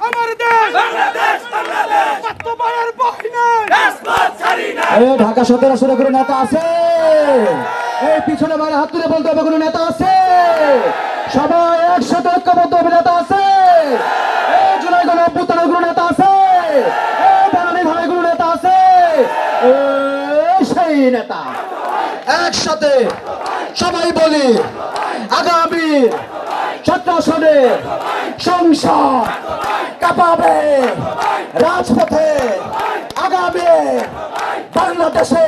আমার দেশ বাংলাদেশ বাংলাদেশ বাস্তবায়নের বাহিনী রাজপথ ছাড়ি না। এই ঢাকা 17 আসনে কোনো নেতা আছে? এই পিছনে বাইরে হাত তুলে বলতে হবে কোনো নেতা আছে? সবাই একসাথে ঐক্যবদ্ধ নেতা আছে? এই জুলাই গণ অভ্যুত্থানের কোনো নেতা আছে? এই বাঙালি ধারায় কোনো নেতা আছে? এই সেই নেতা একসাথে সবাই বলি আগামী 17 আসনে সংসদ কাঁপাবে রাজপথে আগামী বাংলাদেশে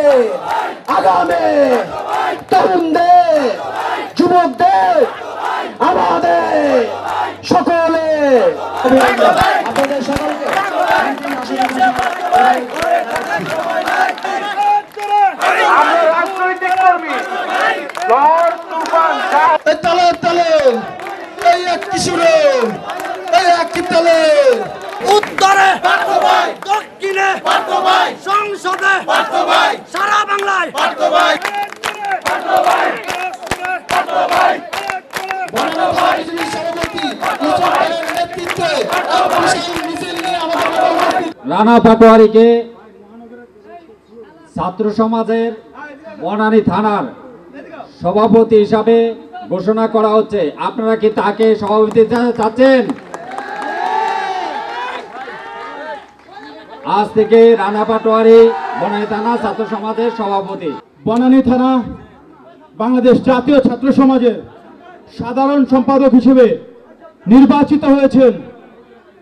আগামী তরুণদের যুবকদের আমাদের সকলে আপনাদের সকলকে তালে তালে এই এক কিশোরে এই এক তালে উত্তরে দক্ষিণে সংসদে সারা বাংলায় রানা পাটোয়ারিকে ছাত্র সমাজের বনানী থানার সভাপতি হিসাবে ঘোষণা করা হচ্ছে। আপনারা কি তাকে সভাপতি চাচ্ছেন? আজ থেকে রানা পাটোয়ারি বনানী থানা ছাত্র সমাজের সভাপতি। বনানী থানা বাংলাদেশ জাতীয় ছাত্র সমাজের সাধারণ সম্পাদক হিসেবে নির্বাচিত হয়েছেন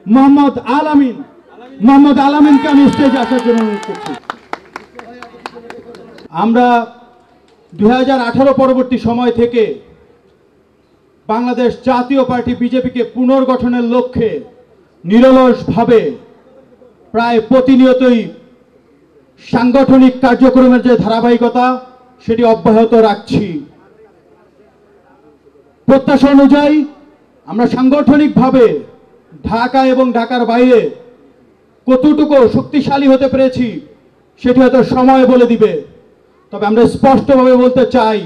মোহাম্মদ আলামিন। মোহাম্মদ আলামিনকে আমি স্টেজে আসার জন্য অনুরোধ করছি। আমরা 2018 পরবর্তী সময় থেকে বাংলাদেশ জাতীয় পার্টি বিজেপিকে পুনর্গঠনের লক্ষ্যে নিরলসভাবে প্রায় প্রতিনিয়তই সাংগঠনিক কার্যক্রমের যে ধারাবাহিকতা সেটি অব্যাহত রাখছি। প্রত্যাশা অনুযায়ী আমরা সাংগঠনিকভাবে ঢাকা এবং ঢাকার বাইরে কতটুকু শক্তিশালী হতে পেরেছি সেটি হয়তো সময় বলে দিবে। তবে আমরা স্পষ্টভাবে বলতে চাই,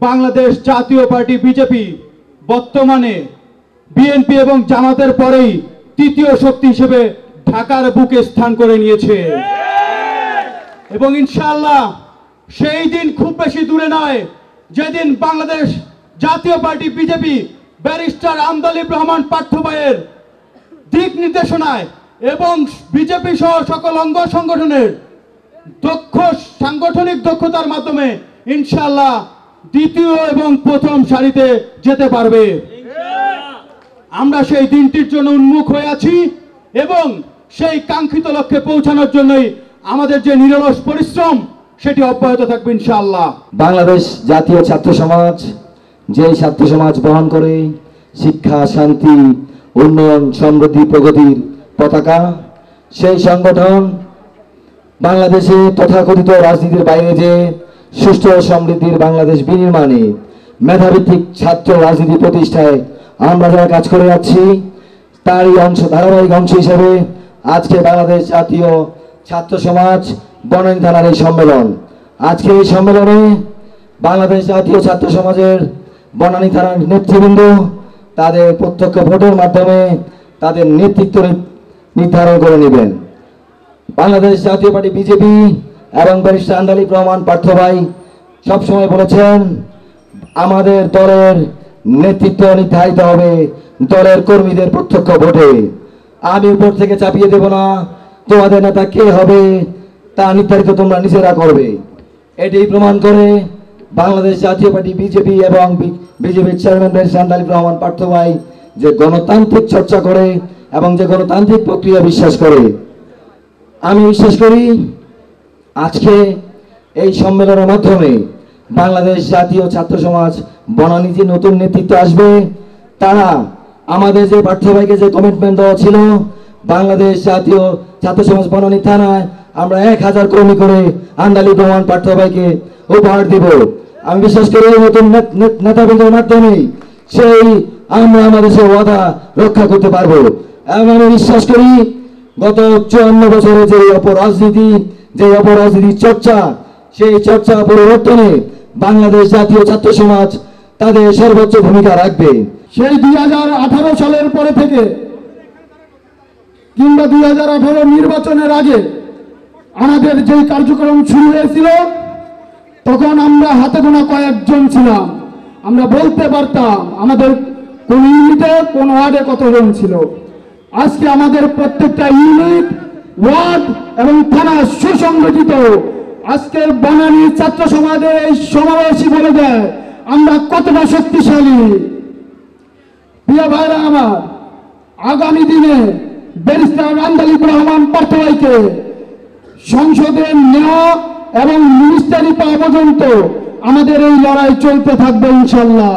বাংলাদেশ জাতীয় পার্টি বিজেপি বর্তমানে বিএনপি এবং জামাতের পরেই তৃতীয় শক্তি হিসেবে ঢাকার বুকে স্থান করে নিয়েছে এবং ইনশাআল্লাহ সেই দিন খুব বেশি দূরে নয় যেদিন Bangladesh Jatiya party BJP barrister Andaleeve Rahman Partho ভাইয়ের দিক নির্দেশনায় এবং বিজেপি সহ সকল অঙ্গ সংগঠনের সাংগঠনিক দক্ষতার মাধ্যমে ইনশাআল্লাহ দ্বিতীয় এবং প্রথম সারিতে যেতে পারবে। আমরা সেই দিনটির জন্য উন্মুখ হয়ে আছি এবং সেই কাঙ্ক্ষিত লক্ষ্যে পৌঁছানোর জন্যই আমাদের যে নিরলস পরিশ্রম সেটি অব্যাহত থাকবে ইনশাআল্লাহ। বাংলাদেশ জাতীয় ছাত্র সমাজ যেই ছাত্র সমাজ বহন করে শিক্ষা, শান্তি, উন্নয়ন, সমৃদ্ধি, প্রগতির পতাকা, সেই সংগঠন বাংলাদেশে তথাকথিত রাজনীতির বাইরে যে সুষ্ঠু সমৃদ্ধির বাংলাদেশ বিনির্মাণে মেধাভিত্তিক ছাত্র রাজনীতি প্রতিষ্ঠায় আমরা যারা কাজ করে যাচ্ছি তারই ধারাবাহিক অংশ হিসেবে আজকে বাংলাদেশ জাতীয় ছাত্র সমাজ বনানী থানার এই সম্মেলন। আজকে এই সম্মেলনে বাংলাদেশ জাতীয় ছাত্র সমাজের বনানী থানার নেতৃবৃন্দ তাদের প্রত্যক্ষ ভোটের মাধ্যমে তাদের নেতৃত্ব নির্ধারণ করে নেবেন। বাংলাদেশ জাতীয় পার্টি বিজেপি এবং ব্যারিস্টার আমদালিব রহমান পার্থ ভাই সবসময় বলেছেন আমাদের দলের নেতৃত্ব নির্ধারিত হবে দলের কর্মীদের প্রত্যক্ষ ভোটে। আমি উপর থেকে চাপিয়ে দেব না, তোমাদের নেতা কে হবে তা নির্ধারিত তোমরা নিজেরা করবে। এটি প্রমাণ করে বাংলাদেশ জাতীয় পার্টি বিজেপি এবং বিজেপির চেয়ারম্যান ব্যারিস্টার আমদালিব রহমান পার্থ ভাই যে গণতান্ত্রিক চর্চা করে এবং যে গণতান্ত্রিক প্রক্রিয়া বিশ্বাস করে। আমি বিশ্বাস করি আজকে এই সম্মেলনের মাধ্যমে বাংলাদেশ জাতীয় ছাত্র সমাজ বনানী যে নতুন নেতৃত্ব আসবে তারা আমাদের যে পার্থ ভাইকে যে কমিটমেন্ট দেওয়া ছিল বাংলাদেশ জাতীয় ছাত্র সমাজ বনানী থানায় আমরা 1000 কর্মী করে আমদালিব রহমান পার্থ ভাইকে উপহার দিব। আমি বিশ্বাস করি নতুন নেতাবৃন্দের মাধ্যমে সেই আমরা আমাদের সেই ওয়াদা রক্ষা করতে পারবো এবং আমি বিশ্বাস করি গত 54 বছরে যে অপরাজনীতির চর্চা সেই চর্চা পরিবর্তনে বাংলাদেশ জাতীয় ছাত্র সমাজ তাদের সর্বোচ্চ ভূমিকা রাখবে। সেই 2018 সালের পরে থেকে কিংবা 2018 নির্বাচনের আগে আমাদের যে কার্যক্রম শুরু হয়েছিল তখন আমরা হাতে গোনা কয়েকজন ছিলাম। আমরা বলতে পারতাম আমাদের কোন ইউনিটে কোন ওয়ার্ডে কতজন ছিল। আজকে আমাদের প্রত্যেকটা ইউনিট, ওয়ার্ড এবং থানা সুসংগঠিত। আজকের বনানী ছাত্র সমাজের এই সমাবেশই বলে দেয় আমরা কতটা শক্তিশালী। প্রিয় ভাইরা আমার, আগামী দিনে ব্যারিস্টার আন্দালিব রহমান পার্থভাইকে সংসদে নেওয়া এবং মিনিস্টারি পাওয়া পর্যন্ত আমাদের এই লড়াই চলতে থাকবে ইনশাল্লাহ।